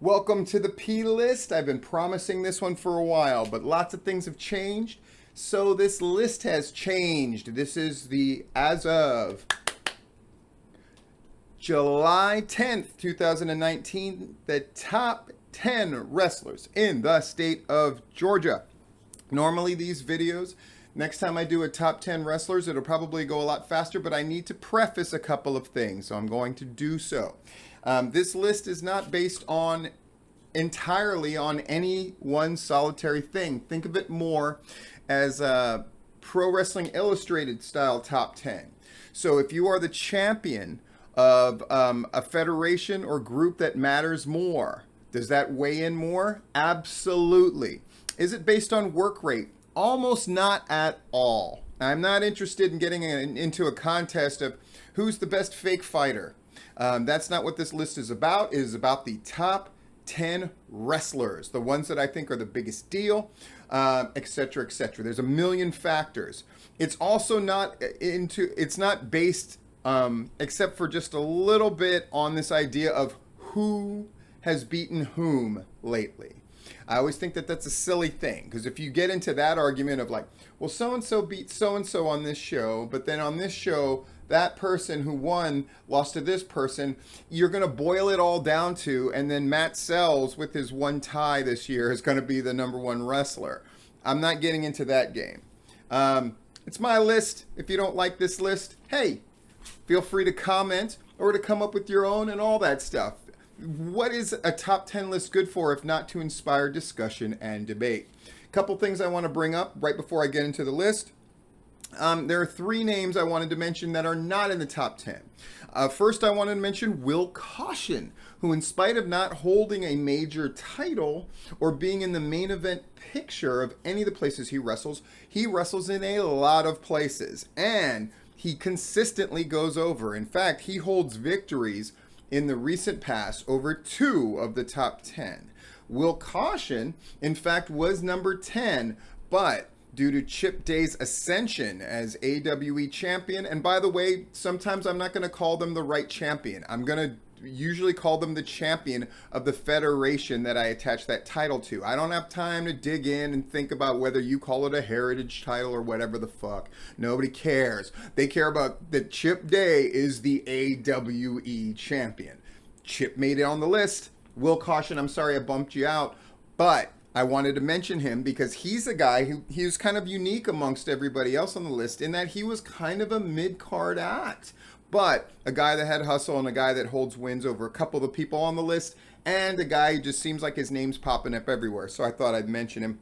Welcome to the Plist. I've been promising this one for a while, but lots of things have changed. So this list has changed. This is the, as of July 10th, 2019, the top 10 wrestlers in the state of Georgia. Normally these videos, next time I do a top 10 wrestlers, it'll probably go a lot faster, but I need to preface a couple of things, so I'm going to do so. This list is not based on entirely on any one solitary thing. Think of it more as a Pro Wrestling Illustrated style top 10. So if you are the champion of a federation or group that matters more, does that weigh in more? Absolutely. Is it based on work rate? Almost not at all. I'm not interested in getting into a contest of who's the best fake fighter. That's not what this list is about. It is about the top 10 wrestlers, the ones that I think are the biggest deal, etc., etc. There's a million factors. It's also not it's not based, except for just a little bit on this idea of who has beaten whom lately. I always think that that's a silly thing, because if you get into that argument of like, well, so-and-so beat so-and-so on this show, but then on this show, that person who won lost to this person, you're going to boil it all down to, and then Matt Sells with his one tie this year is going to be the number one wrestler. I'm not getting into that game. It's my list. If you don't like this list, hey, feel free to comment or to come up with your own and all that stuff. What is a top 10 list good for if not to inspire discussion and debate? A couple things I want to bring up right before I get into the list. There are three names I wanted to mention that are not in the top 10. First, I wanted to mention Will Caution, who, in spite of not holding a major title or being in the main event picture of any of the places he wrestles in a lot of places, and he consistently goes over. In fact, he holds victories in the recent past over 2 of the top 10. Will Caution, in fact, was number 10, but due to Chip Day's ascension as AWE champion, and by the way, sometimes I'm not going to call them the right champion. I'm going to usually call them the champion of the federation that I attach that title to. I don't have time to dig in and think about whether you call it a heritage title or whatever the fuck. Nobody cares. They care about that Chip Day is the AWE champion. Chip made it on the list. Will Caution, I'm sorry I bumped you out, but I wanted to mention him because he's a guy who he was kind of unique amongst everybody else on the list in that he was kind of a mid-card act, but a guy that had hustle and a guy that holds wins over a couple of the people on the list, and a guy who just seems like his name's popping up everywhere, so I thought I'd mention him.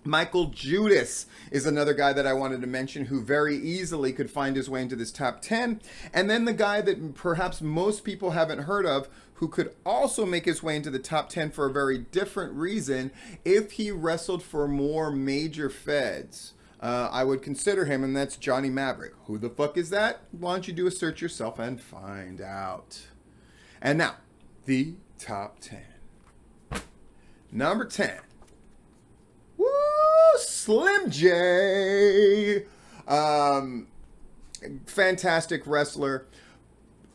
Michael Judas is another guy that I wanted to mention who very easily could find his way into this top 10. And then the guy that perhaps most people haven't heard of who could also make his way into the top 10 for a very different reason if he wrestled for more major feds. I would consider him, and that's Johnny Maverick. Who the fuck is that? Why don't you do a search yourself and find out. And now, the top 10. Number 10. Woo! Slim J. Fantastic wrestler.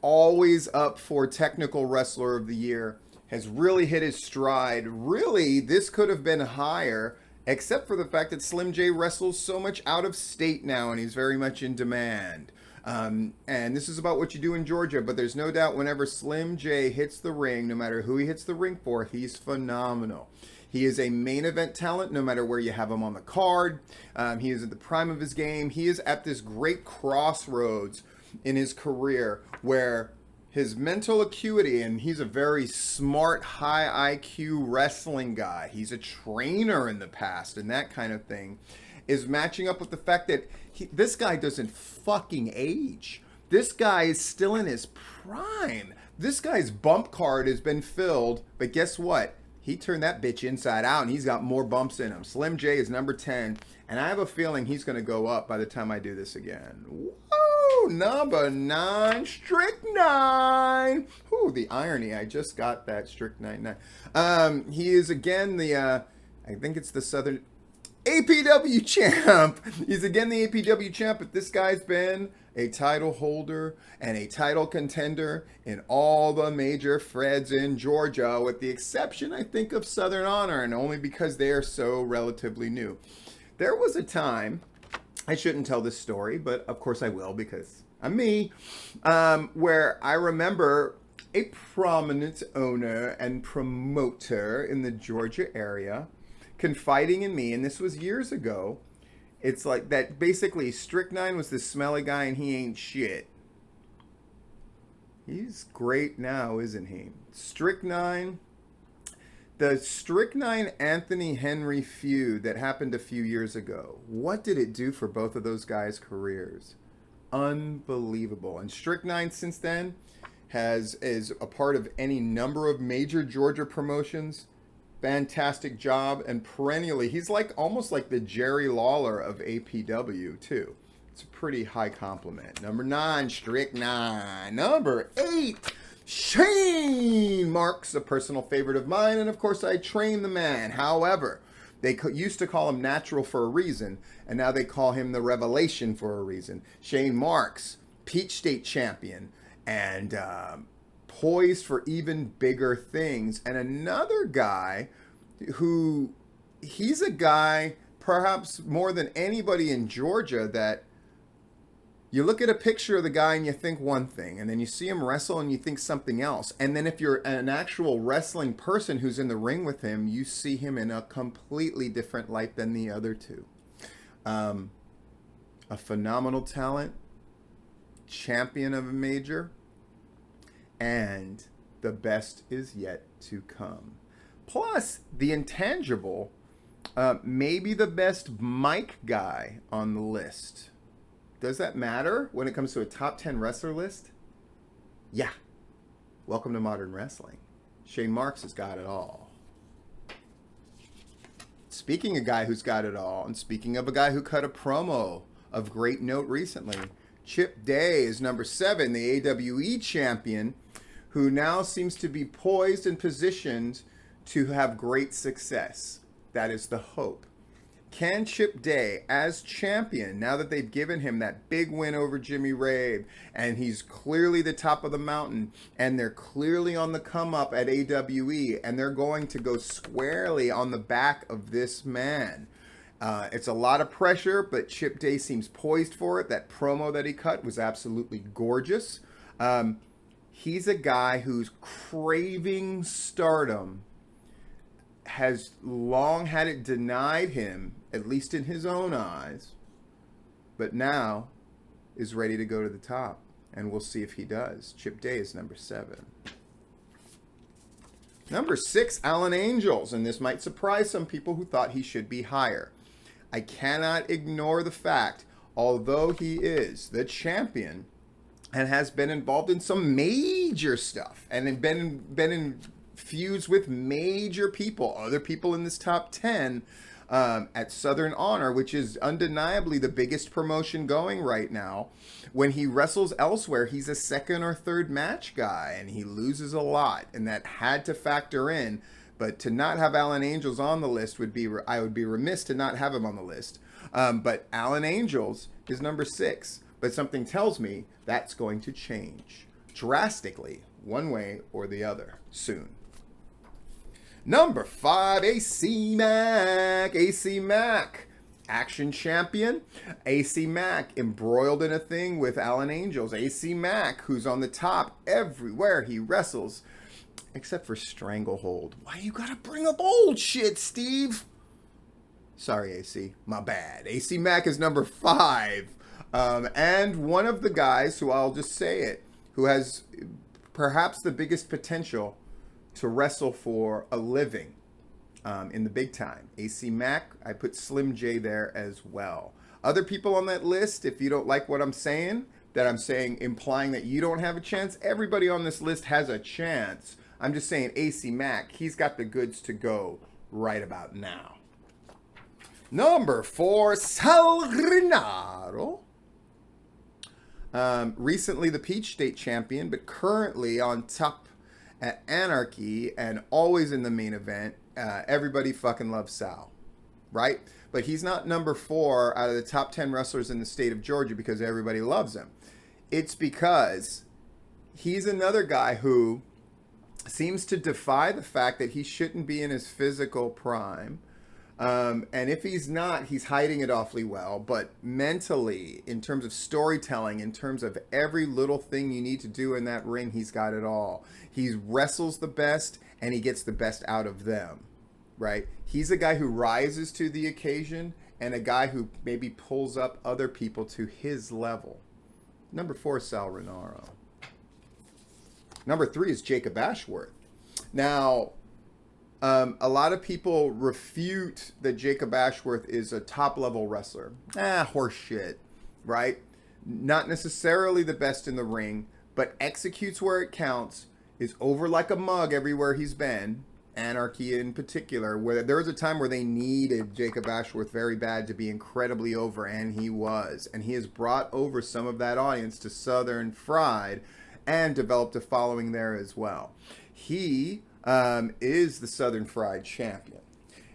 Always up for Technical Wrestler of the Year. Has really hit his stride. Really, this could have been higher, except for the fact that Slim J wrestles so much out of state now, and he's very much in demand. And this is about what you do in Georgia, but there's no doubt whenever Slim J hits the ring, no matter who he hits the ring for, he's phenomenal. He is a main event talent no matter where you have him on the card. He is at the prime of his game. He is at this great crossroads in his career where his mental acuity, and he's a very smart, high IQ wrestling guy. He's a trainer in the past and that kind of thing, is matching up with the fact that this guy doesn't fucking age. This guy is still in his prime. This guy's bump card has been filled, but guess what? He turned that bitch inside out, and he's got more bumps in him. Slim J is number 10, and I have a feeling he's going to go up by the time I do this again. Woo! Number 9, Strychnine. Ooh, the irony. I just got that Strychnine 9. He is, again, the, I think it's the Southern... APW champ. He's again the APW champ, but this guy's been a title holder and a title contender in all the major Freds in Georgia, with the exception, I think, of Southern Honor, and only because they are so relatively new. There was a time, I shouldn't tell this story, but of course I will because I'm me, where I remember a prominent owner and promoter in the Georgia area confiding in me, and this was years ago. It's like that basically Strychnine was this smelly guy and he ain't shit. He's great now, isn't he? Strychnine, the Strychnine Anthony Henry feud that happened a few years ago. What did it do for both of those guys' careers? Unbelievable. And Strychnine since then is a part of any number of major Georgia promotions. Fantastic job, and perennially he's like almost like the Jerry Lawler of APW too. It's a pretty high compliment. Number 9, Strychnine. Number 8, Shane Marks, a personal favorite of mine, and of course I train the man. However, they used to call him Natural for a reason, and now they call him the Revelation for a reason. Shane Marks, Peach State champion, and poised for even bigger things. And another guy who, he's a guy perhaps more than anybody in Georgia that you look at a picture of the guy and you think one thing, and then you see him wrestle and you think something else. And then if you're an actual wrestling person who's in the ring with him, you see him in a completely different light than the other two. A phenomenal talent, champion of a major, and the best is yet to come. Plus, the intangible, maybe the best mic guy on the list. Does that matter when it comes to a top 10 wrestler list? Yeah. Welcome to modern wrestling. Shane Marks has got it all. Speaking of a guy who's got it all, and speaking of a guy who cut a promo of great note recently, Chip Day is number 7, the AWE champion, who now seems to be poised and positioned to have great success. That is the hope. Can Chip Day, as champion, now that they've given him that big win over Jimmy Rave, and he's clearly the top of the mountain, and they're clearly on the come up at AWE, and they're going to go squarely on the back of this man. It's a lot of pressure, but Chip Day seems poised for it. That promo that he cut was absolutely gorgeous. He's a guy who's craving stardom, has long had it denied him, at least in his own eyes, but now is ready to go to the top, and we'll see if he does. Chip Day is number 7. Number 6, Allan Angels, and this might surprise some people who thought he should be higher. I cannot ignore the fact, although he is the champion and has been involved in some major stuff and been in feuds with major people, other people in this top 10 at Southern Honor, which is undeniably the biggest promotion going right now. When he wrestles elsewhere, he's a second or third match guy, and he loses a lot, and that had to factor in. But to not have Allan Angels on the list would be, I would be remiss to not have him on the list. But Allan Angels is number 6. But something tells me that's going to change drastically, one way or the other, soon. Number 5, AC Mack. AC Mack, action champion. AC Mack embroiled in a thing with Allan Angels. AC Mack, who's on the top everywhere he wrestles, except for Stranglehold. Why you gotta bring up old shit, Steve? Sorry, AC. My bad. AC Mack is number 5. And one of the guys who, I'll just say it, who has perhaps the biggest potential to wrestle for a living in the big time. AC Mack, I put Slim J there as well. Other people on that list, if you don't like what I'm saying, that I'm saying implying that you don't have a chance, everybody on this list has a chance. I'm just saying AC Mack, he's got the goods to go right about now. Number 4, Sal Renard. Recently the Peach State champion, but currently on top at Anarchy and always in the main event. Everybody fucking loves Sal. right? But he's not number 4 out of the top 10 wrestlers in the state of Georgia because everybody loves him. It's because he's another guy who seems to defy the fact that he shouldn't be in his physical prime. And if he's not, he's hiding it awfully well. But mentally, in terms of storytelling, in terms of every little thing you need to do in that ring, he's got it all. He wrestles the best, and he gets the best out of them, right? He's a guy who rises to the occasion and a guy who maybe pulls up other people to his level. Number 4 is Sal Renard. Number 3 is Jacob Ashworth. Now, a lot of people refute that Jacob Ashworth is a top-level wrestler. Horse shit, right? Not necessarily the best in the ring, but executes where it counts, is over like a mug everywhere he's been, Anarchy in particular, where there was a time where they needed Jacob Ashworth very bad to be incredibly over, and he was. And he has brought over some of that audience to Southern Fried and developed a following there as well. He is the Southern Fried champion.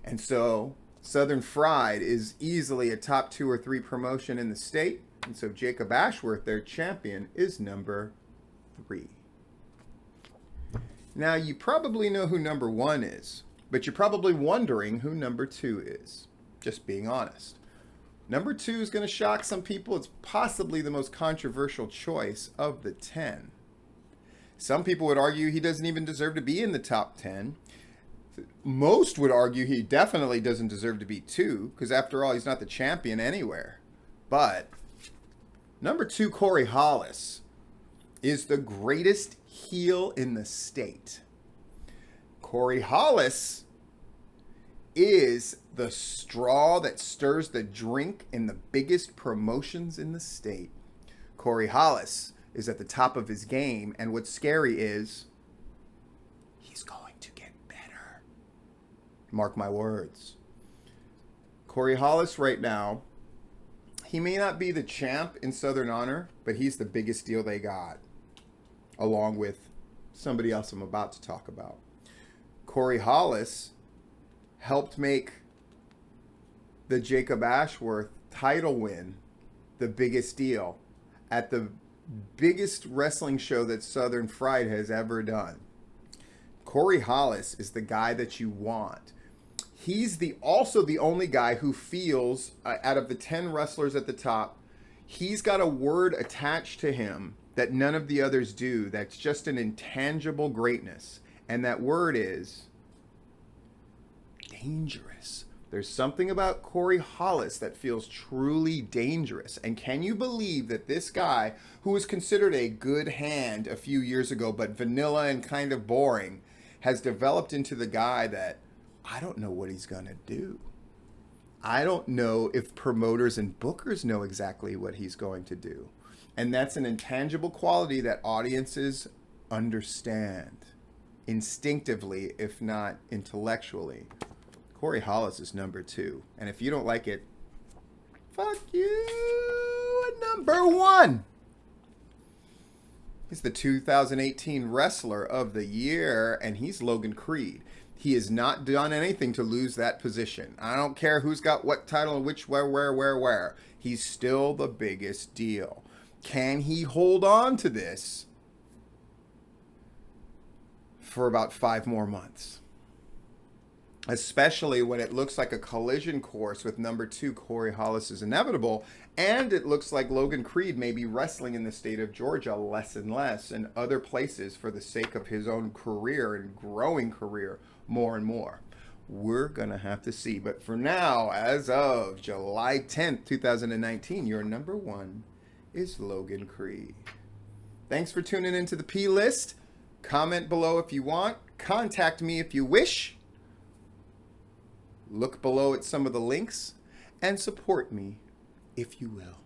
And so Southern Fried is easily a top 2 or 3 promotion in the state. And so Jacob Ashworth, their champion, is number 3. Now, you probably know who number 1 is, but you're probably wondering who number 2 is. Just being honest. Number 2 is going to shock some people. It's possibly the most controversial choice of the 10. Some people would argue he doesn't even deserve to be in the top 10. Most would argue he definitely doesn't deserve to be 2, because after all, he's not the champion anywhere. But number 2, Corey Hollis, is the greatest heel in the state. Corey Hollis is the straw that stirs the drink in the biggest promotions in the state. Corey Hollis is at the top of his game, and what's scary is he's going to get better. Mark my words. Corey Hollis right now, he may not be the champ in Southern Honor, but he's the biggest deal they got, along with somebody else I'm about to talk about. Corey Hollis helped make the Jacob Ashworth title win the biggest deal at the biggest wrestling show that Southern Fried has ever done. Corey Hollis is the guy that you want. He's also the only guy who feels, out of the 10 wrestlers at the top, he's got a word attached to him that none of the others do. That's just an intangible greatness. And that word is dangerous. There's something about Corey Hollis that feels truly dangerous. And can you believe that this guy, who was considered a good hand a few years ago, but vanilla and kind of boring, has developed into the guy that I don't know what he's going to do. I don't know if promoters and bookers know exactly what he's going to do. And that's an intangible quality that audiences understand instinctivally, if not intellectually. Corey Hollis is number 2. And if you don't like it, fuck you. Number 1. He's the 2018 Wrestler of the Year, and he's Logan Creed. He has not done anything to lose that position. I don't care who's got what title and which, where. He's still the biggest deal. Can he hold on to this for about 5 more months? Especially when it looks like a collision course with number 2, Corey Hollis, is inevitable, and it looks like Logan Creed may be wrestling in the state of Georgia less and less, and other places for the sake of his own career and growing career more and more. We're going to have to see. But for now, as of July 10th, 2019, your number 1 is Logan Creed. Thanks for tuning into the Plist. Comment below if you want. Contact me if you wish. Look below at some of the links and support me if you will.